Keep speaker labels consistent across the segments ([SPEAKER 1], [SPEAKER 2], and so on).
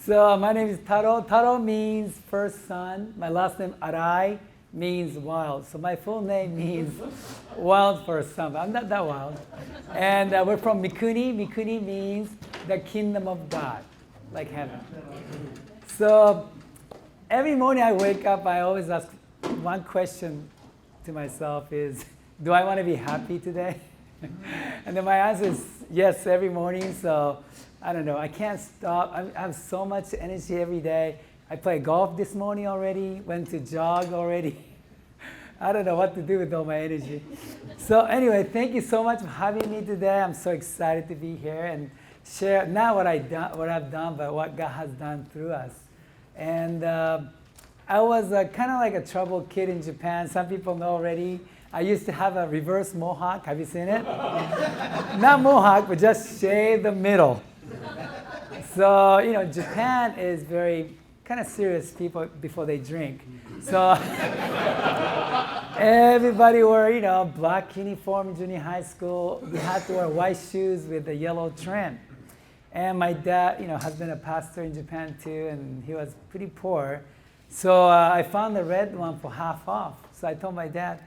[SPEAKER 1] So my name is Taro. Taro means first son. My last name Arai means wild. So my full name means wild first son. I'm not that wild. And we're from Mikuni. Mikuni means the kingdom of God, like heaven. So every morning I wake up, I always ask one question to myself is, do I want to be happy today? And then my answer is yes every morning. So I don't know, I can't stop. I have so much energy every day. I played golf this morning already, went to jog already. I don't know what to do with all my energy. So anyway, thank you so much for having me today. I'm so excited to be here and share not what I've done, but what God has done through us. And I was kind of like a troubled kid in Japan. Some people know already. I used to have a reverse mohawk. Have you seen it? Not mohawk, but just shave the middle. So, you know, Japan is very kind of serious people before they drink. So everybody wore, you know, black uniform in junior high school. We had to wear white shoes with a yellow trim. And my dad, you know, has been a pastor in Japan too, and he was pretty poor. So I found the red one for half off. So I told my dad,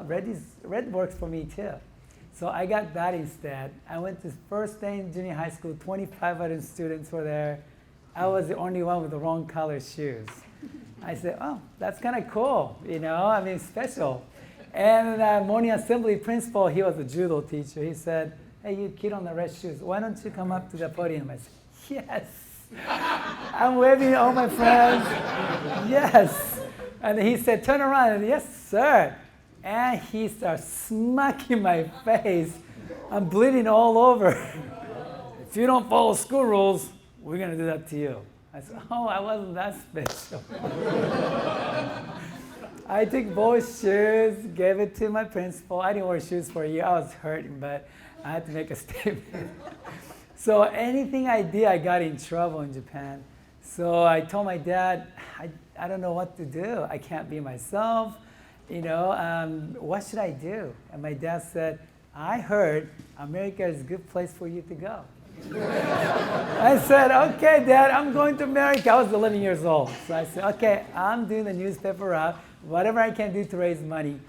[SPEAKER 1] red works for me too. So I got that instead. I went to first day in junior high school, 2,500 students were there. I was the only one with the wrong color shoes. I said, oh, that's kind of cool, you know, I mean, special. And morning assembly principal, he was a judo teacher. He said, hey, you kid on the red shoes, why don't you come up to the podium? I said, yes. I'm waving at all my friends. Yes. And he said, turn around. And yes, sir. And he starts smacking my face. I'm bleeding all over. If you don't follow school rules, we're going to do that to you. I said, oh, I wasn't that special. I took both shoes, gave it to my principal. I didn't wear shoes for a year. I was hurting, but I had to make a statement. So anything I did, I got in trouble in Japan. So I told my dad, I don't know what to do. I can't be myself. You know, what should I do? And my dad said, I heard America is a good place for you to go. I said, okay, Dad, I'm going to America. I was 11 years old. So I said, okay, I'm doing the newspaper route, whatever I can do to raise money.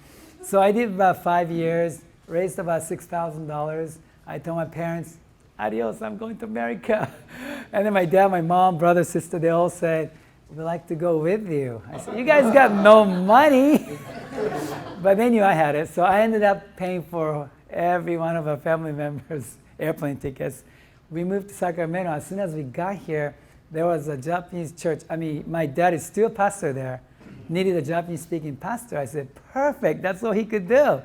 [SPEAKER 1] So I did about 5 years, raised about $6,000. I told my parents, adios, I'm going to America. And then my dad, my mom, brother, sister, they all said, we'd like to go with you. I said, you guys got no money. But they knew I had it. So I ended up paying for every one of our family members' airplane tickets. We moved to Sacramento. As soon as we got here, there was a Japanese church. I mean, my dad is still a pastor there. Needed a Japanese-speaking pastor. I said, perfect. That's all he could do.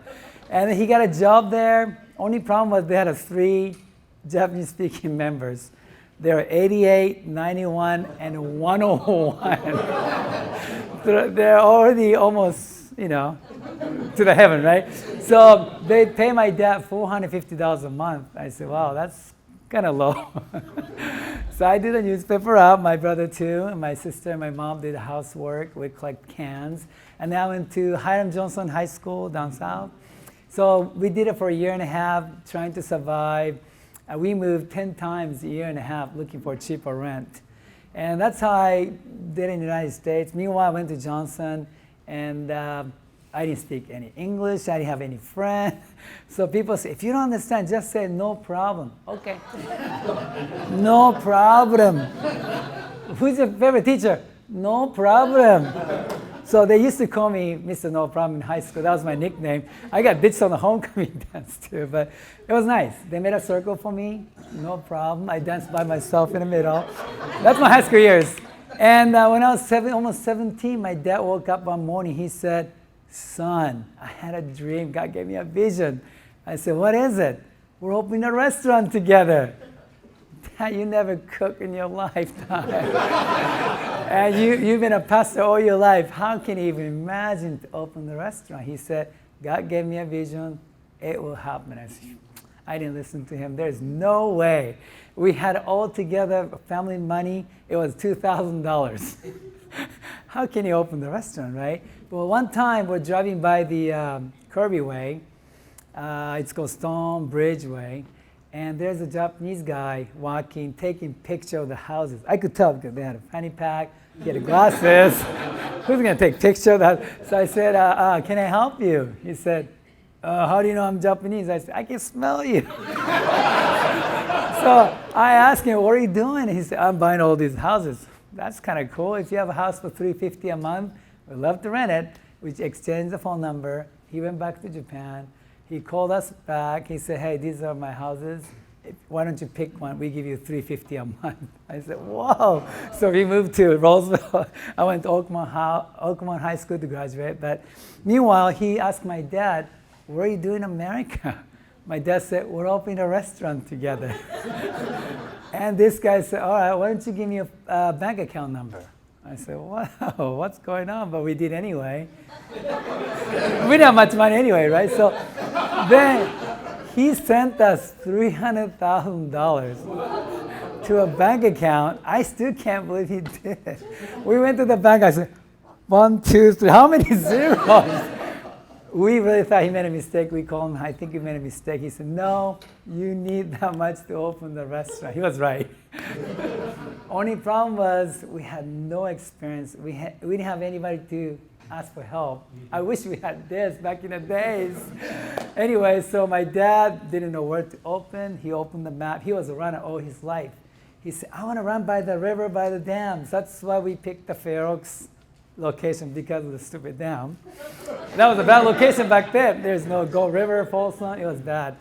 [SPEAKER 1] And he got a job there. Only problem was they had 3 Japanese-speaking members. They were 88, 91, and 101. They're already almost, you know, to the heaven, right? So they pay my dad $450 a month. I said, wow, that's kind of low. So I did a newspaper route, my brother too, and my sister and my mom did housework. We collect cans. And then I went to Hiram Johnson High School down south. So we did it for a year and a half, trying to survive. We moved 10 times a year and a half looking for cheaper rent. And that's how I did in the United States. Meanwhile, I went to Johnson, and I didn't speak any English. I didn't have any friends. So people say, if you don't understand, just say no problem. Okay. No problem. Who's your favorite teacher? No problem. So they used to call me Mr. No Problem in high school. That was my nickname. I got ditched on the homecoming dance too, but it was nice. They made a circle for me, no problem. I danced by myself in the middle. That's my high school years. And when I was almost 17, my dad woke up one morning. He said, son, I had a dream. God gave me a vision. I said, what is it? We're opening a restaurant together. Dad, you never cook in your lifetime. And you've been a pastor all your life. How can you even imagine to open the restaurant? He said, God gave me a vision. It will happen. I didn't listen to him. There's no way. We had all together family money. It was $2,000. How can you open the restaurant, right? Well, one time we're driving by the Kirby Way. It's called Stone Bridge Way. And there's a Japanese guy walking, taking picture of the houses. I could tell because they had a fanny pack, he had glasses. Who's going to take picture of that? So I said, can I help you? He said, how do you know I'm Japanese? I said, I can smell you. So I asked him, what are you doing? He said, I'm buying all these houses. That's kind of cool. If you have a house for $350 a month, we'd love to rent it. We exchanged the phone number. He went back to Japan. He called us back. He said, hey, these are my houses. Why don't you pick one? We give you $350 a month. I said, whoa. So we moved to Roseville. I went to Oakmont High School to graduate. But meanwhile, he asked my dad, what are you doing in America? My dad said, we're opening a restaurant together. And this guy said, all right, why don't you give me a bank account number? I said, wow, what's going on? But we did anyway. We didn't have much money anyway, right? So then he sent us $300,000 to a bank account. I still can't believe he did it. We went to the bank. I said, 1, 2, 3, how many zeros? We really thought he made a mistake. We called him, I think you made a mistake. He said, no, you need that much to open the restaurant. He was right. Only problem was we had no experience. We didn't have anybody to ask for help. I wish we had this back in the days. Anyway, so my dad didn't know where to open. He opened the map. He was a runner all his life. He said, I want to run by the river, by the dams. That's why we picked the Fair Oaks location, because of the stupid dam. That was a bad location back then. There's no Gold River, Folsom. It was bad.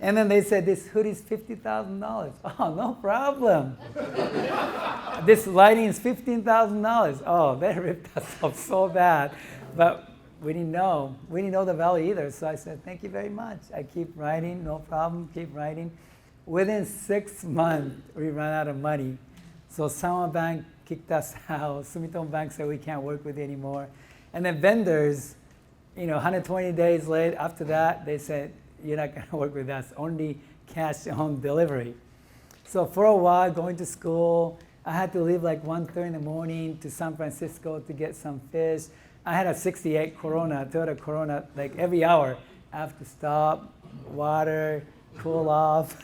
[SPEAKER 1] And then they said, this hoodie's $50,000. Oh, no problem. This lighting is $15,000. Oh, they ripped us off so bad. But we didn't know. We didn't know the value either. So I said, thank you very much. I keep writing, no problem, keep writing. Within 6 months, we ran out of money. So Sama Bank kicked us out. Sumitomo Bank said we can't work with you anymore. And then vendors, 120 days late after that, they said, you're not going to work with us, only cash on delivery. So for a while, going to school, I had to leave like 1:30 in the morning to San Francisco to get some fish. I had a 68 Corona, Toyota Corona, like every hour. I have to stop, water, cool off.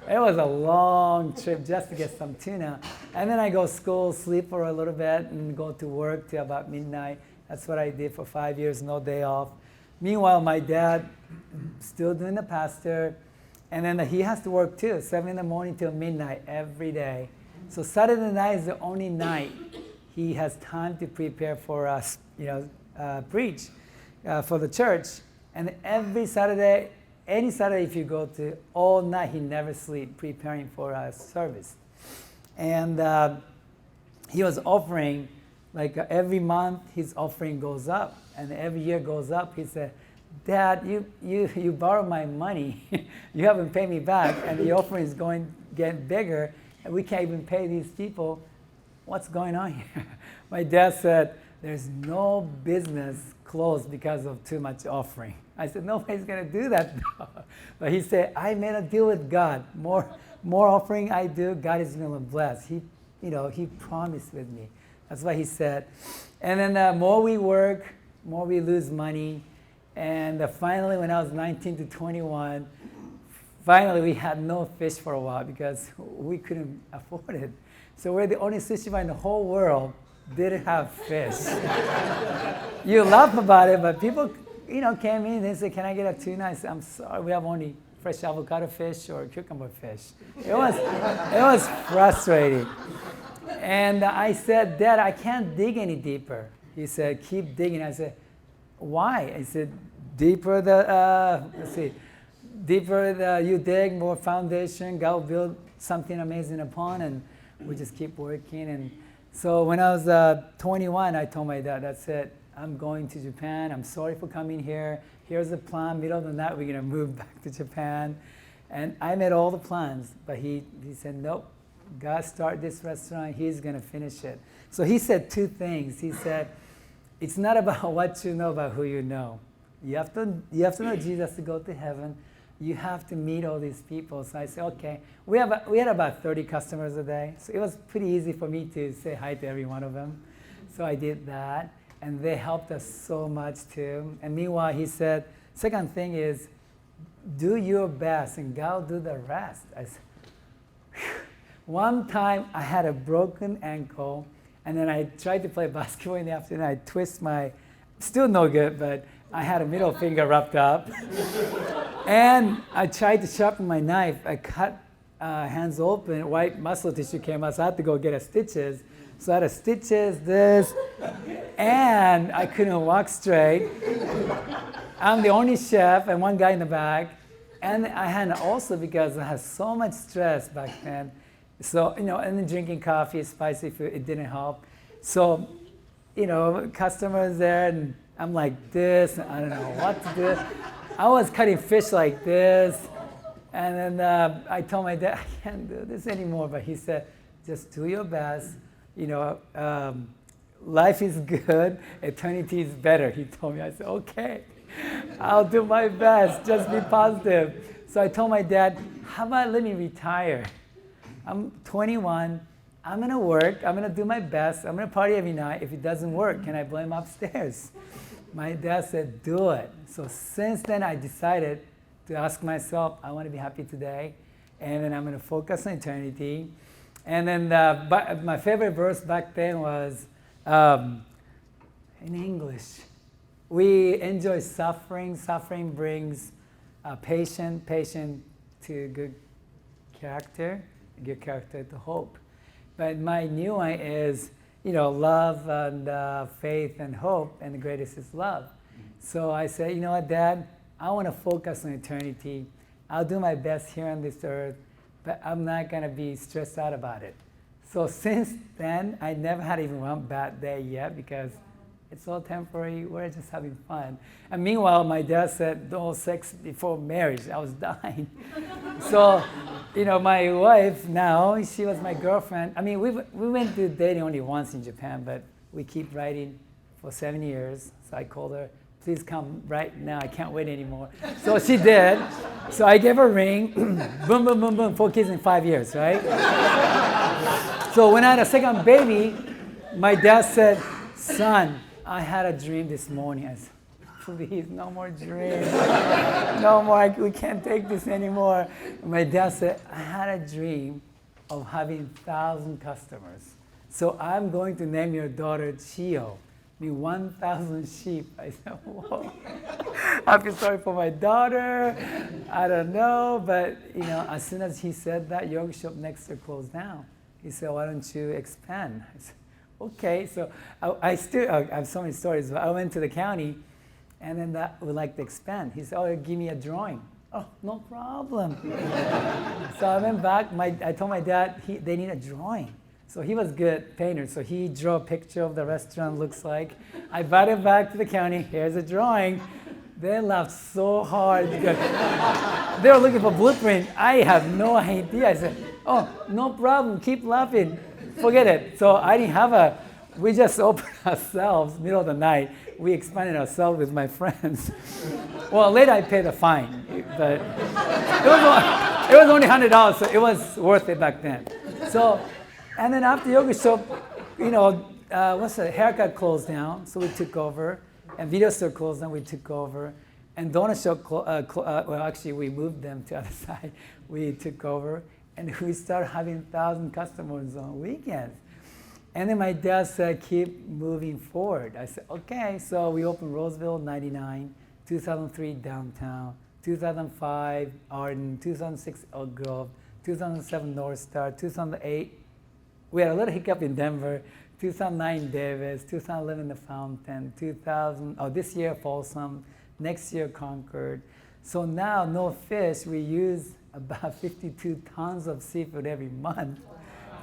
[SPEAKER 1] It was a long trip just to get some tuna. And then I go to school, sleep for a little bit, and go to work till about midnight. That's what I did for 5 years, no day off. Meanwhile, my dad still doing the pastor, and then he has to work too, 7 in the morning till midnight every day. So Saturday night is the only night he has time to prepare for us, preach for the church. And every Saturday, any Saturday if you go to, all night he never sleep preparing for our service. And he was offering, like every month his offering goes up, and every year goes up. He said, Dad, you borrowed my money. You haven't paid me back, and the offering is getting bigger, and we can't even pay these people. What's going on here? My dad said, there's no business closed because of too much offering. I said, nobody's going to do that. But he said, I made a deal with God. More offering I do, God is going to bless. He promised with me. That's what he said. And then the more we work, more we lose money. And finally, when I was 19 to 21, finally we had no fish for a while because we couldn't afford it. So we're the only sushi bar in the whole world didn't have fish. You laugh about it, but people, came in and they said, can I get a tuna? I said, I'm sorry, we have only fresh avocado fish or cucumber fish. It was frustrating. And I said, Dad, I can't dig any deeper. He said, keep digging. I said, why? I said, deeper you dig, more foundation, God will build something amazing upon, and we just keep working. And so when I was 21, I told my dad, that's it. I'm going to Japan. I'm sorry for coming here. Here's the plan. Middle of the night, we're going to move back to Japan. And I made all the plans, but he said, nope. God started this restaurant. He's going to finish it. So he said 2 things. He said, it's not about what you know, about who you know. You have to know Jesus to go to heaven. You have to meet all these people. So I said, okay. We had about 30 customers a day. So it was pretty easy for me to say hi to every one of them. So I did that. And they helped us so much too. And meanwhile, he said, second thing is, do your best and God will do the rest. I said, "Phew." One time I had a broken ankle, and then I tried to play basketball in the afternoon. I twist still no good, but I had a middle finger wrapped up. And I tried to sharpen my knife. I cut hands open, white muscle tissue came out, so I had to go get stitches. So I had stitches, this, and I couldn't walk straight. I'm the only chef and one guy in the back. And I had also, because I had so much stress back then, so, and then drinking coffee, spicy food, it didn't help. So, customers there, and I'm like this, and I don't know what to do. I was cutting fish like this, and then I told my dad, I can't do this anymore, but he said, just do your best. Life is good, eternity is better, he told me. I said, okay, I'll do my best, just be positive. So I told my dad, how about let me retire? I'm 21, I'm gonna work, I'm gonna do my best, I'm gonna party every night. If it doesn't work, can I blame upstairs? My dad said, do it. So since then I decided to ask myself, I wanna be happy today, and then I'm gonna focus on eternity. And then my favorite verse back then was in English. We enjoy suffering. Suffering brings patience to good character to hope. But my new one is, love and faith and hope, and the greatest is love. So I said, you know what, Dad? I want to focus on eternity. I'll do my best here on this earth, but I'm not going to be stressed out about it. So since then, I never had even one bad day yet, because it's all temporary. We're just having fun. And meanwhile, my dad said, no sex before marriage. I was dying. So, my wife now, she was my girlfriend. I mean, we went to dating only once in Japan, but we keep writing for 7 years. So I called her, please come right now. I can't wait anymore. So she did. So I gave her a ring. Boom, boom, boom, boom. 4 kids in 5 years, right? So when I had a second baby, my dad said, son, I had a dream this morning. I said, please, no more dreams. No more, we can't take this anymore. And my dad said, I had a dream of having 1,000 customers. So I'm going to name your daughter Chio. 1,000 sheep. I said, whoa. I feel sorry for my daughter. I don't know. But, as soon as he said that, yoga shop next door closed down. He said, why don't you expand? I said, okay. So I have so many stories. But I went to the county, and then that would like to expand. He said, oh, give me a drawing. Oh, no problem. So I went back. I told my dad they need a drawing. So he was good painter. So he drew a picture of the restaurant looks like. I brought it back to the county. Here's a drawing. They laughed so hard because they were looking for blueprint. I have no idea. I said, oh, no problem. Keep laughing. Forget it. So I didn't have we just opened ourselves middle of the night. We expanded ourselves with my friends. Well, later I paid a fine, but it was only $100, so it was worth it back then. So, and then after yoga shop, haircut closed down, so we took over, and video store closed down, we took over, and donut shop actually we moved them to the other side. We took over, and we started having 1,000 customers on weekends. And then my dad said, keep moving forward. I said, okay. So we opened Roseville, 99, 2003, downtown, 2005, Arden, 2006, Oak Grove, 2007, North Star, 2008, we had a little hiccup in Denver, 2009, Davis, 2011, The Fountain, this year, Folsom, next year, Concord. So now, no fish, we use about 52 tons of seafood every month.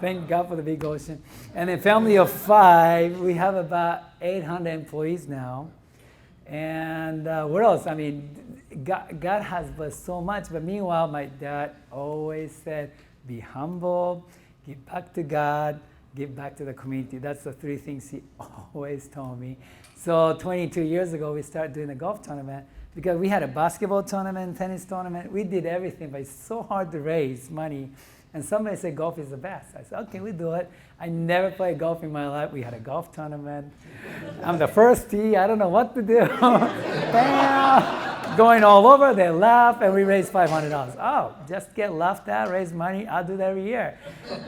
[SPEAKER 1] Thank God for the big ocean. And a family of 5, we have about 800 employees now. And what else? I mean, God has blessed so much. But meanwhile, my dad always said, be humble, give back to God, give back to the community. That's the 3 things he always told me. So 22 years ago, we started doing a golf tournament because we had a basketball tournament, tennis tournament. We did everything, but it's so hard to raise money. And somebody said golf is the best. I said, okay, we do it. I never played golf in my life. We had a golf tournament. I'm the first tee. I don't know what to do. Bam! going all over. They laugh, and we raise $500. Oh, just get laughed at, raise money. I'll do that every year.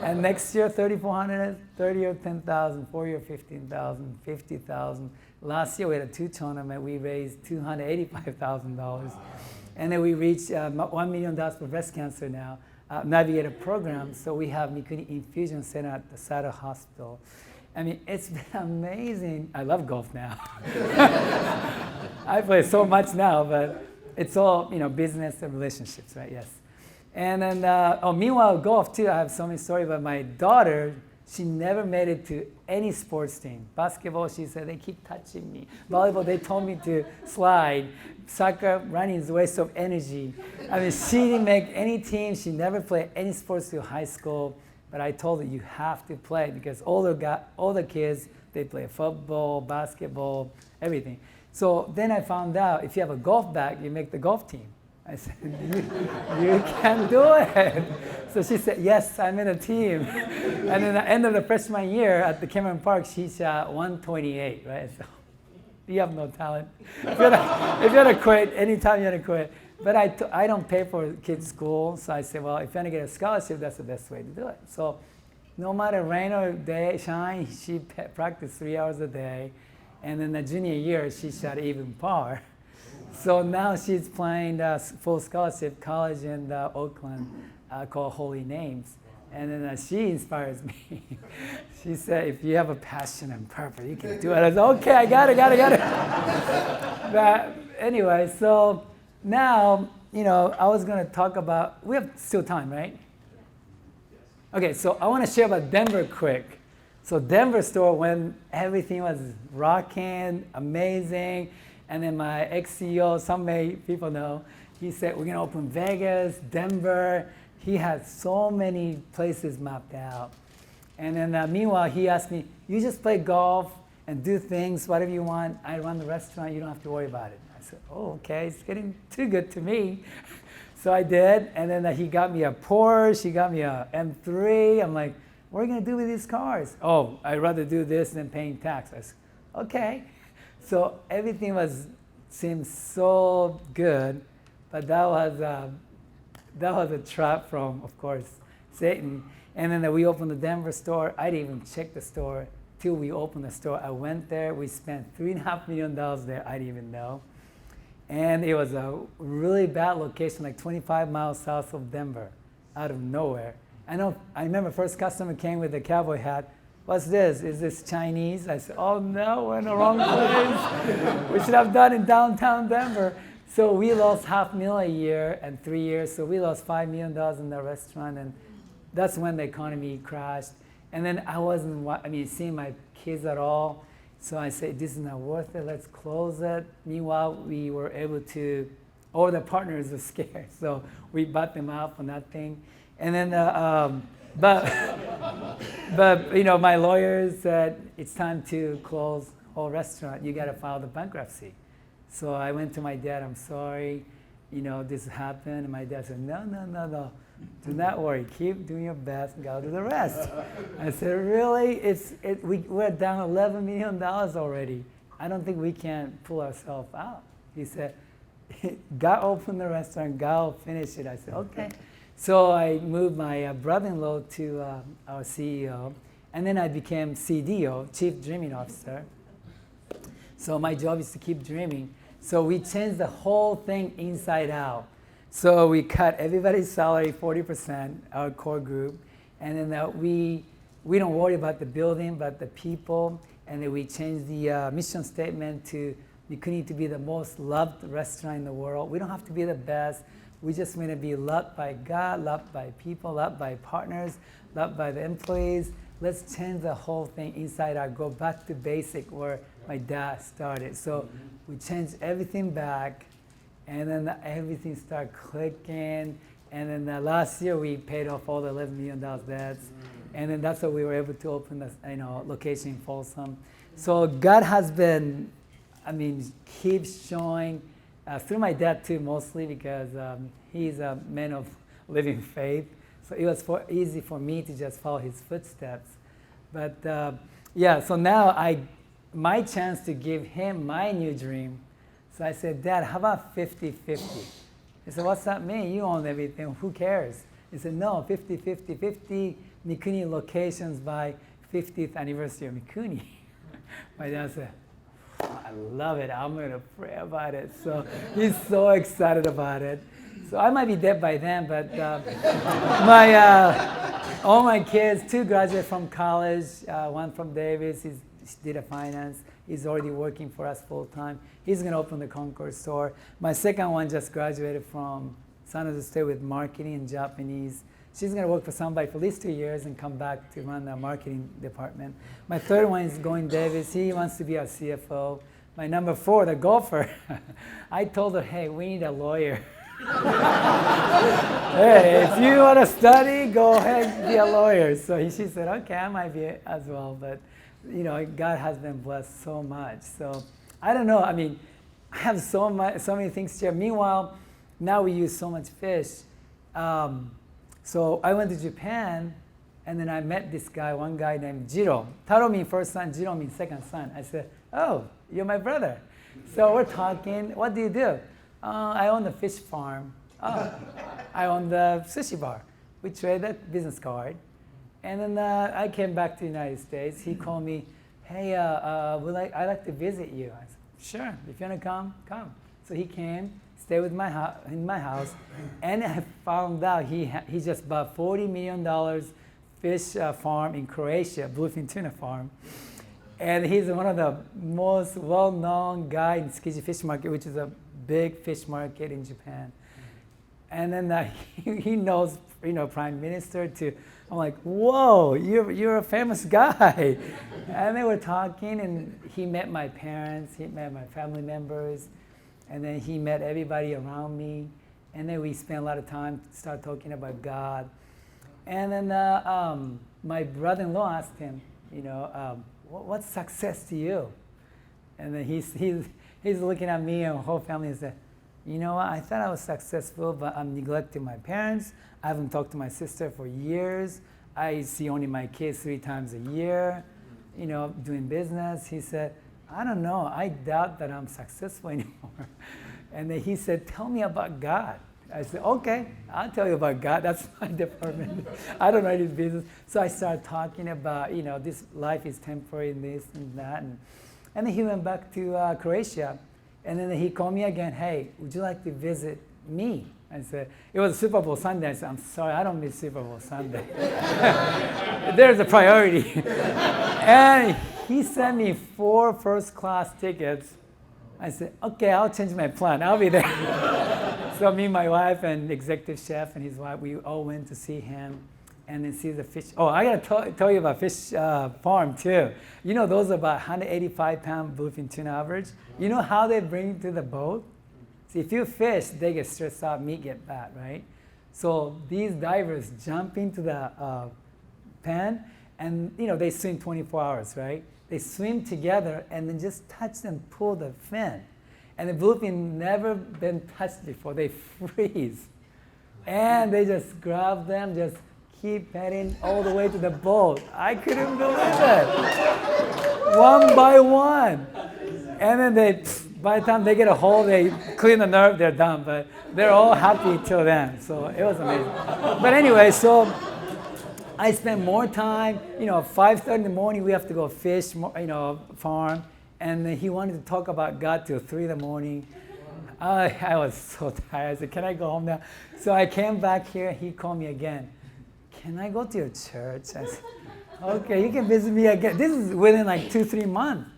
[SPEAKER 1] And next year, 3,400, 30 year, 10,000, 4 year, 15,000, 50,000. Last year, we had a 2 tournament. We raised $285,000. And then we reached $1 million for breast cancer now. Navigator program. So we have Mikuni Infusion Center at the Taro Hospital. I mean, it's been amazing. I love golf now. I play so much now, but it's all, business and relationships, right? Yes. And then, meanwhile, golf too. I have so many stories about my daughter. She never made it to any sports team. Basketball, she said, they keep touching me. Volleyball, they told me to slide. Soccer, running is a waste of energy. I mean, she didn't make any team. She never played any sports through high school. But I told her, you have to play because older kids, they play football, basketball, everything. So then I found out if you have a golf bag, you make the golf team. I said, you can do it. So she said, yes, I'm in a team. And then at the end of the freshman year at the Cameron Park, she shot 128, right? So you have no talent. If you want to quit, anytime you want to quit. But I don't pay for kids' school, so I said, well, if you want to get a scholarship, that's the best way to do it. So no matter rain or day, shine, she practiced 3 hours a day. And then the junior year, she shot even par. So now she's playing full scholarship college in Oakland called Holy Names. And then she inspires me. She said, if you have a passion and purpose, you can do it. I said, okay, I got it. But anyway, so now, I was going to talk about, we have still time, right? Okay, so I want to share about Denver quick. So Denver store, when everything was rocking, amazing, and then my ex-CEO, some people know, he said, we're going to open Vegas, Denver. He had so many places mapped out. And then meanwhile, he asked me, you just play golf and do things, whatever you want. I run the restaurant, you don't have to worry about it. I said, oh, okay, it's getting too good to me. So I did, and then he got me a Porsche, he got me a M3. I'm like, what are you going to do with these cars? Oh, I'd rather do this than paying tax. I said, okay. So everything seemed so good, but that was a trap from, of course, Satan. And then we opened the Denver store. I didn't even check the store till we opened the store. I went there. We spent $3.5 million there. I didn't even know. And it was a really bad location, like 25 miles south of Denver, out of nowhere. I remember first customer came with a cowboy hat. What's this? Is this Chinese? I said, oh no, we're in the wrong place. We should have done in downtown Denver. So we lost $500,000 a year and 3 years. So we lost $5 million in the restaurant, and that's when the economy crashed. And then I wasn't, seeing my kids at all. So I said, this is not worth it. Let's close it. Meanwhile, we were able to. All the partners were scared, so we bought them out for nothing. And then, but my lawyer said it's time to close whole restaurant. You got to file the bankruptcy. So I went to my dad. I'm sorry, this happened. And my dad said, no. Do not worry. Keep doing your best and go do the rest. I said, really? We're down $11 million already. I don't think we can pull ourselves out. He said, God open the restaurant, God will finish it. I said, okay. So I moved my brother-in-law to our CEO, and then I became CDO, Chief Dreaming Officer. So my job is to keep dreaming. So we changed the whole thing inside out. So we cut everybody's salary 40%, our core group, and then we don't worry about the building, but the people, and then we changed the mission statement to Mikuni to be the most loved restaurant in the world. We don't have to be the best. We just want to be loved by God, loved by people, loved by partners, loved by the employees. Let's change the whole thing inside out, go back to basic where my dad started. So we changed everything back. And then everything started clicking. And then last year we paid off all the $11 million debts. And then that's why we were able to open the location in Folsom. So God has been, keeps showing through my dad too, mostly because he's a man of living faith. So it was easy for me to just follow his footsteps. But so now my chance to give him my new dream. So I said, Dad, how about 50-50? He said, what's that mean? You own everything. Who cares? He said, no, 50-50, 50 Mikuni locations by 50th anniversary of Mikuni. My dad said, I love it. I'm going to pray about it. So he's so excited about it. So I might be dead by then, but all my kids, 2 graduated from college, one from Davis, he did a finance. He's already working for us full time. He's going to open the Concord store. My second one just graduated from San Jose State with marketing and Japanese. She's going to work for somebody for at least 2 years and come back to run the marketing department. My third one is going Davis. He wants to be our CFO. My number 4, the golfer, I told her, hey, we need a lawyer. Hey, if you want to study, go ahead and be a lawyer. So she said, okay, I might be as well. But, God has been blessed so much. So I don't know. I mean, I have so many things here. Meanwhile, now we use so much fish. So I went to Japan, and then I met this guy, one guy named Jiro. Taro means first son, Jiro means second son. I said, oh, you're my brother. So we're talking. What do you do? I own the fish farm. Oh, I own the sushi bar. We traded business card. And then I came back to the United States. He called me, hey, I'd like to visit you. I said, sure, if you want to come, come. So he came, stayed with in my house, and I found out he just bought $40 million fish farm in Croatia, bluefin tuna farm. And he's one of the most well-known guy in Tsukiji Fish Market, which is a big fish market in Japan. And then he knows, Prime Minister too. I'm like, whoa, you're a famous guy. And they were talking, and he met my parents, he met my family members, and then he met everybody around me. And then we spent a lot of time start talking about God. And then my brother-in-law asked him, what's success to you? And then he's looking at me and the whole family and said, you know what, I thought I was successful, but I'm neglecting my parents. I haven't talked to my sister for years. I see only my kids 3 times a year, doing business. He said, I don't know, I doubt that I'm successful anymore. And then he said, tell me about God. I said, okay, I'll tell you about God. That's my department. I don't know his business. So I started talking about, this life is temporary and this and that. And then he went back to Croatia. And then he called me again, hey, would you like to visit me? I said, it was Super Bowl Sunday. I said, I'm sorry, I don't miss Super Bowl Sunday. There's a priority. And he sent me 4 first-class tickets. I said, okay, I'll change my plan. I'll be there. So me, my wife, and executive chef and his wife, we all went to see him and then see the fish. Oh, I got to tell you about fish farm, too. Those are about 185-pound bluefin tuna average. You know how they bring it to the boat? See, if you fish, they get stressed out, meat get bad, right? So these divers jump into the pen, and they swim 24 hours, right? They swim together and then just touch and pull the fin. And the bluefin never been touched before. They freeze. And they just grab them, just keep heading all the way to the boat. I couldn't believe it. One by one. And then by the time they get a hold, they clean the nerve, they're done. But they're all happy till then. So it was amazing. But anyway, so I spent more time, 5:30 in the morning, we have to go fish, farm. And then he wanted to talk about God till 3 in the morning. I was so tired. I said, can I go home now? So I came back here. He called me again. Can I go to your church? I said, okay, you can visit me again. This is within like 2-3 months.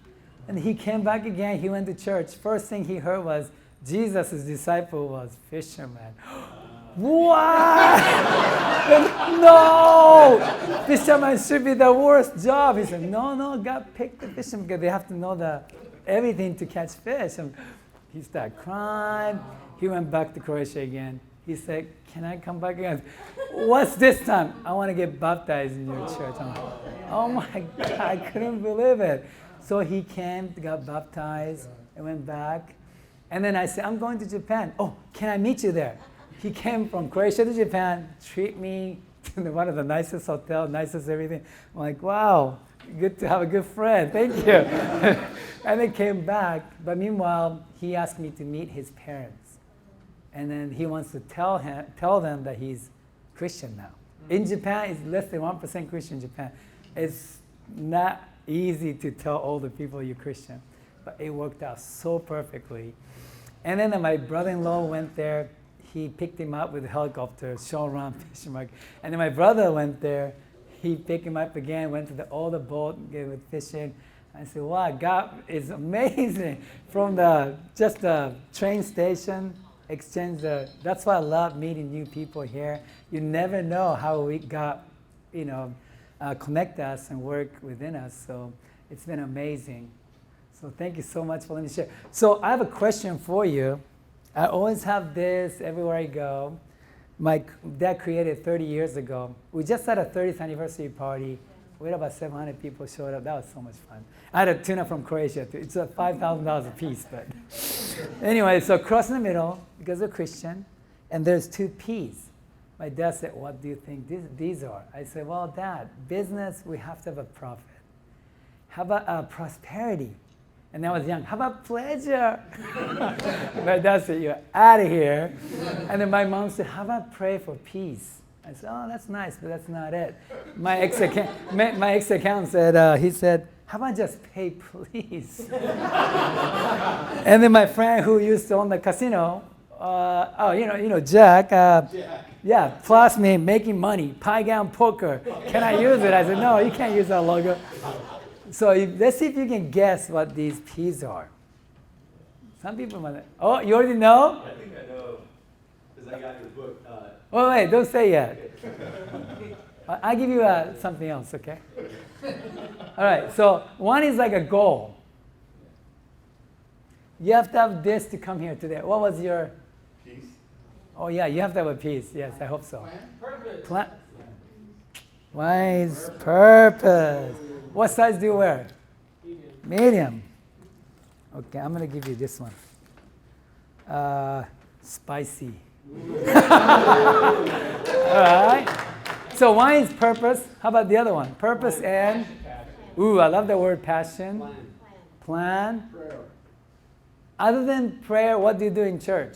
[SPEAKER 1] And he came back again. He went to church. First thing he heard was Jesus' disciple was fisherman. What? No! Fisherman should be the worst job. He said, no, God picked the fisherman because they have to know everything to catch fish. And he started crying. He went back to Croatia again. He said, can I come back again? What's this time? I want to get baptized in your church. I'm like, oh my God, I couldn't believe it. So he came, got baptized, and went back. And then I said, I'm going to Japan. Oh, can I meet you there? He came from Croatia to Japan, treat me to one of the nicest hotels, nicest everything. I'm like, wow, Good to have a good friend. Thank you. And then came back. But meanwhile, he asked me to meet his parents. And then he wants to tell them that he's Christian now. In Japan, it's less than 1% Christian in Japan. It's not easy to tell older people you're Christian. But it worked out so perfectly. And then my brother-in-law went there. He picked him up with a helicopter, showed around fishing market. And then my brother went there. He picked him up again, went to the older boat with fishing. I said, wow, God is amazing. From just the train station, exchange that's why I love meeting new people here. You never know how we got, connect us and work within us. So it's been amazing. So thank you so much for letting me share. So I have a question for you. I always have this everywhere I go. My dad created 30 years ago. We just had a 30th anniversary party. We had about 700 people showed up. That was so much fun. I had a tuna from Croatia too. It's $5,000 a piece, but anyway, so cross in the middle because we're Christian, and there's 2 P's. My dad said, "What do you think these are?" I said, "Well, Dad, business we have to have a profit. How about prosperity?" And I was young. How about pleasure? My dad said, "You're out of here." And then my mom said, "How about pray for peace?" I said, "Oh, that's nice, but that's not it." My ex-accountant said, he said, "How about just pay please?" And then my friend who used to own the casino, Jack. Yeah, plus me making money, pie gown poker. Can I use it? I said, "No, you can't use that logo." So let's see if you can guess what these P's are. Some people might. Oh, you already know?
[SPEAKER 2] I think I know, because I got your book.
[SPEAKER 1] Wait, don't say yet. I'll give you something else, okay? All right, so one is like a goal. You have to have this to come here today. What was your?
[SPEAKER 2] Peace.
[SPEAKER 1] Oh, yeah, you have to have a piece. Yes, I hope so.
[SPEAKER 3] Purpose.
[SPEAKER 1] Wise purpose. What size do you wear? Medium. Okay, I'm going to give you this one. Spicy. All right. So one is purpose. How about the other one? Purpose and? Ooh, I love the word passion. Plan.
[SPEAKER 3] Prayer.
[SPEAKER 1] Other than prayer, what do you do in church?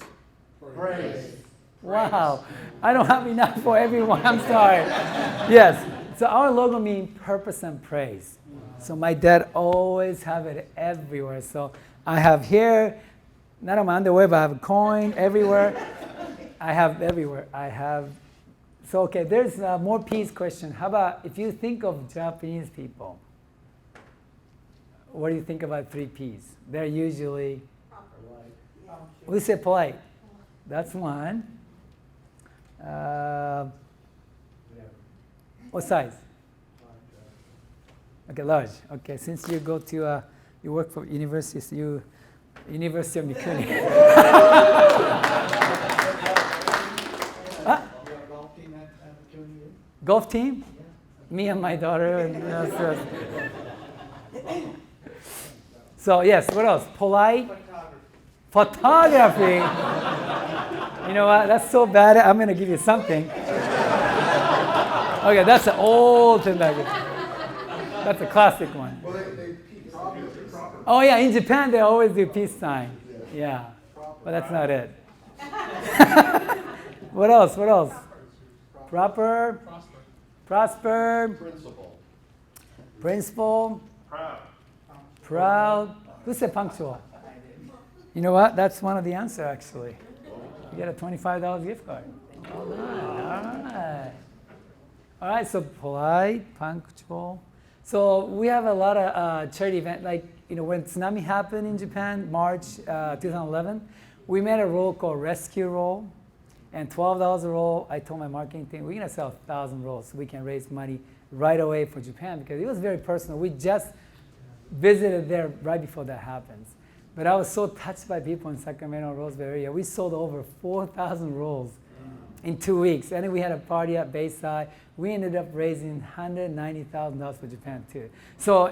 [SPEAKER 3] Praise.
[SPEAKER 1] Wow. I don't have enough for everyone. I'm sorry. Yes. So our logo means purpose and praise. So my dad always have it everywhere. So I have here, not on my underwear, but I have a coin everywhere. I have everywhere. So okay, there's more P's question. How about if you think of Japanese people, what do you think about 3 P's? They're usually, we say polite. That's one. What size? Okay, large. Okay, since you go to, you work for universities, University of Mikuni. Golf team? Me and my daughter. So yes, what else? Polite? Photography. You know what? That's so bad. I'm going to give you something. Okay, that's an old thing. That's a classic one. Oh yeah, in Japan they always do peace sign. Yeah, but that's not it. What else? What else? Proper. Prosper. Principle. Proud. Who said punctual? You know what? That's one of the answers actually. You get a $25 gift card. All right. All right, so polite, punctual. So we have a lot of charity events. Like, when tsunami happened in Japan, March 2011, we made a roll called Rescue Roll. And $12 a roll, I told my marketing team, we're going to sell 1,000 rolls so we can raise money right away for Japan because it was very personal. We just visited there right before that happens. But I was so touched by people in Sacramento, Roseberry area. We sold over 4,000 rolls in 2 weeks. And then we had a party at Bayside. We ended up raising $190,000 for Japan too. So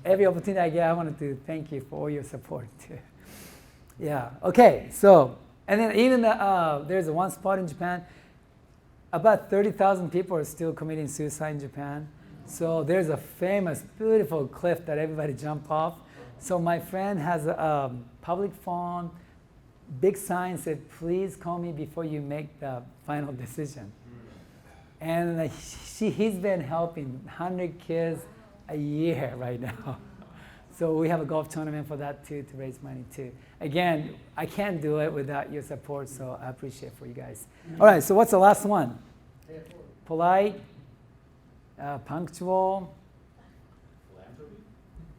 [SPEAKER 1] every opportunity I get, I wanted to thank you for all your support too. Yeah, okay, so, and then even there's one spot in Japan, about 30,000 people are still committing suicide in Japan. So there's a famous, beautiful cliff that everybody jump off. So my friend has a public phone, big sign said, please call me before you make the final decision. And he's been helping 100 kids a year right now. So we have a golf tournament for that too, to raise money too. Again, I can't do it without your support, so I appreciate for you guys. All right, so what's the last one? Polite, punctual.
[SPEAKER 2] Philanthropy?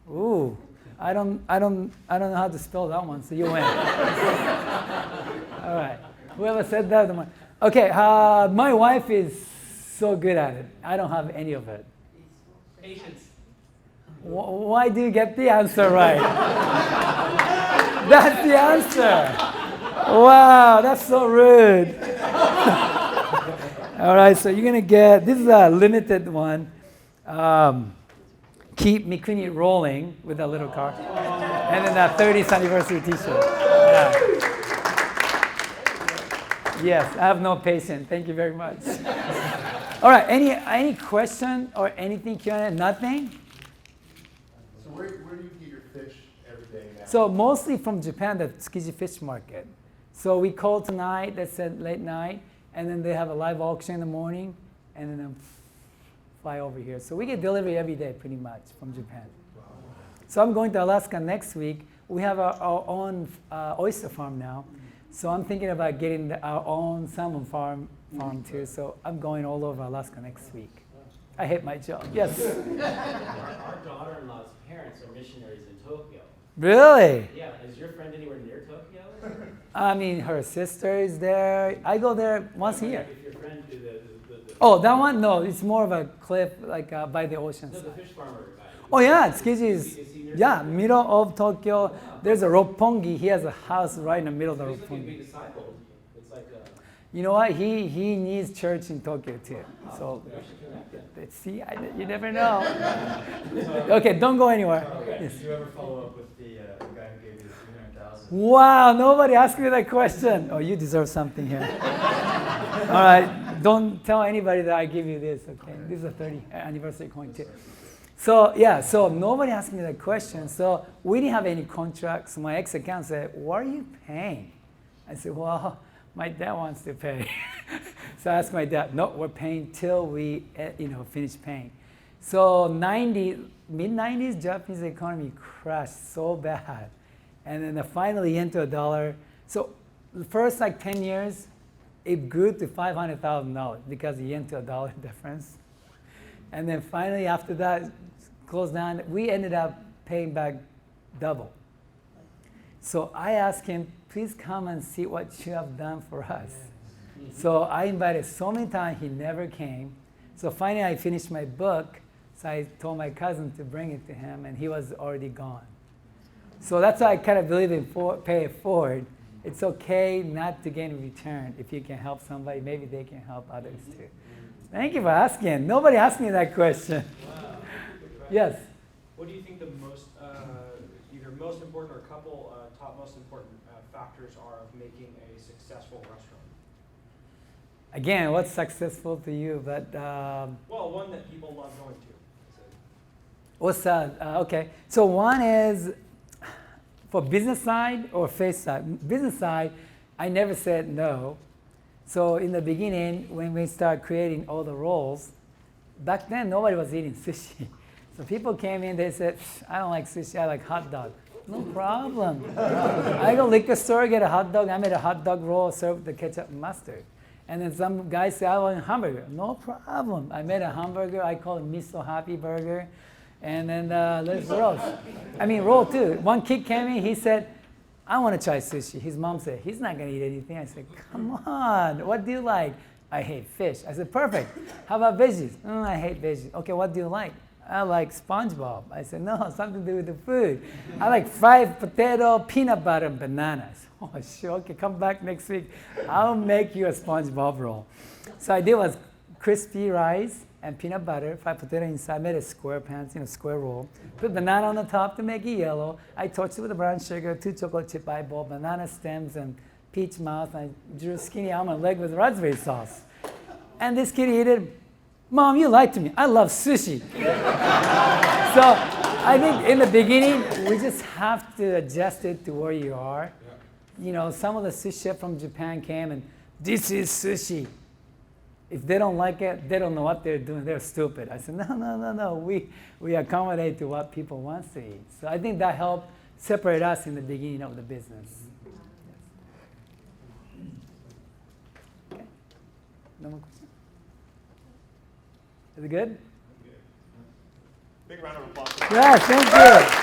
[SPEAKER 1] Ooh, I don't know how to spell that one, so you win. All right, whoever said that, the one. Okay, my wife is so good at it. I don't have any of it.
[SPEAKER 3] Patience.
[SPEAKER 1] Why do you get the answer right? That's the answer. Wow, that's so rude. All right, so you're gonna get, this is a limited one. Keep Mikuni rolling with a little car. And then that 30th anniversary t-shirt. Yeah. Yes, I have no patience. Thank you very much. All right, any question or anything, Q&A? Nothing?
[SPEAKER 4] So where do you get your fish every day now?
[SPEAKER 1] So mostly from Japan, the Tsukiji Fish Market. So we call tonight, that's at late night, and then they have a live auction in the morning, and then fly over here. So we get delivery every day pretty much from Japan. So I'm going to Alaska next week. We have our own oyster farm now. So I'm thinking about getting our own salmon farm too. So I'm going all over Alaska next week. I hate my job. Yes?
[SPEAKER 5] Our daughter-in-law's parents are missionaries in Tokyo.
[SPEAKER 1] Really?
[SPEAKER 5] Yeah, is your friend anywhere near Tokyo?
[SPEAKER 1] I mean, her sister is there. I go there once a year.
[SPEAKER 5] If your friend did the
[SPEAKER 1] Oh, that one? No, it's more of a cliff like by the ocean
[SPEAKER 5] no, the
[SPEAKER 1] side.
[SPEAKER 5] fish farmer guy.
[SPEAKER 1] Oh yeah, Tsukiji is,
[SPEAKER 5] Is he near
[SPEAKER 1] yeah,
[SPEAKER 5] Tokyo?
[SPEAKER 1] middle of Tokyo. There's a Roppongi. He has a house right in the middle of the
[SPEAKER 5] So he's looking to be
[SPEAKER 1] Roppongi.
[SPEAKER 5] discipled. It's like
[SPEAKER 1] You know what? He needs church in Tokyo too. So
[SPEAKER 5] we should connect then.
[SPEAKER 1] let's see. You never know. Okay, don't go anywhere. Yes.
[SPEAKER 2] Did you ever follow up with the guy who gave you the 300,000?
[SPEAKER 1] Wow, nobody asked me that question. Oh, you deserve something here. All right, don't tell anybody that I give you this, okay? This is a 30th anniversary coin too. So yeah, so nobody asked me that question. So we didn't have any contracts. My ex-accountant said, what are you paying? I said, well, my dad wants to pay. So I asked my dad, no, we're paying till we finish paying. So mid-90s, Japanese economy crashed so bad. And then finally into $1. So the first 10 years, it grew to $500,000 because the yen to $1 difference. And then finally after that, closed down. We ended up paying back double. So I asked him, please come and see what you have done for us. So I invited so many times, he never came. So finally I finished my book. So I told my cousin to bring it to him, and he was already gone. So that's why I kind of believe in pay it forward. It's okay not to get in return. If you can help somebody, maybe they can help others too. Thank you for asking. Nobody asked me that question.
[SPEAKER 3] Wow.
[SPEAKER 1] Yes?
[SPEAKER 3] What do you think the most, either most important or a couple top most important factors are of making a successful restaurant?
[SPEAKER 1] Again, what's successful to you? But
[SPEAKER 3] Well, one that people love going to.
[SPEAKER 1] what's that? Okay. So one is for business side or face side. Business side, I never said no. So in the beginning, when we started creating all the rolls, back then nobody was eating sushi. So people came in, they said, I don't like sushi, I like hot dog. No problem. I go liquor store, get a hot dog. I made a hot dog roll, served the ketchup and mustard. And then some guys say, I want a hamburger. No problem. I made a hamburger. I call it Miso Happy Burger. And then let's roll. I mean, roll too. One kid came in, he said, I want to try sushi. His mom said, he's not going to eat anything. I said, come on, what do you like? I hate fish. I said, perfect. How about veggies? I hate veggies. Okay, what do you like? I like SpongeBob. I said, no, something to do with the food. I like fried potato, peanut butter, and bananas. Oh, sure, okay, come back next week. I'll make you a SpongeBob roll. So I did was crispy rice and peanut butter, fried potato inside. I made a square pants, square roll. Put banana on the top to make it yellow. I torched it with the brown sugar, 2 chocolate chip eyeball, banana stems, and peach mouth. I drew a skinny almond leg with raspberry sauce. And this kid ate it. Mom, you lied to me. I love sushi. So I think in the beginning, we just have to adjust it to where you are. You know, some of the sushi chefs from Japan came and, this is sushi. If they don't like it, they don't know what they're doing. They're stupid. I said, no. We accommodate to what people want to eat. So I think that helped separate us in the beginning of the business. Okay. No more questions? Is it good?
[SPEAKER 4] Big round of applause.
[SPEAKER 1] Yes, thank you.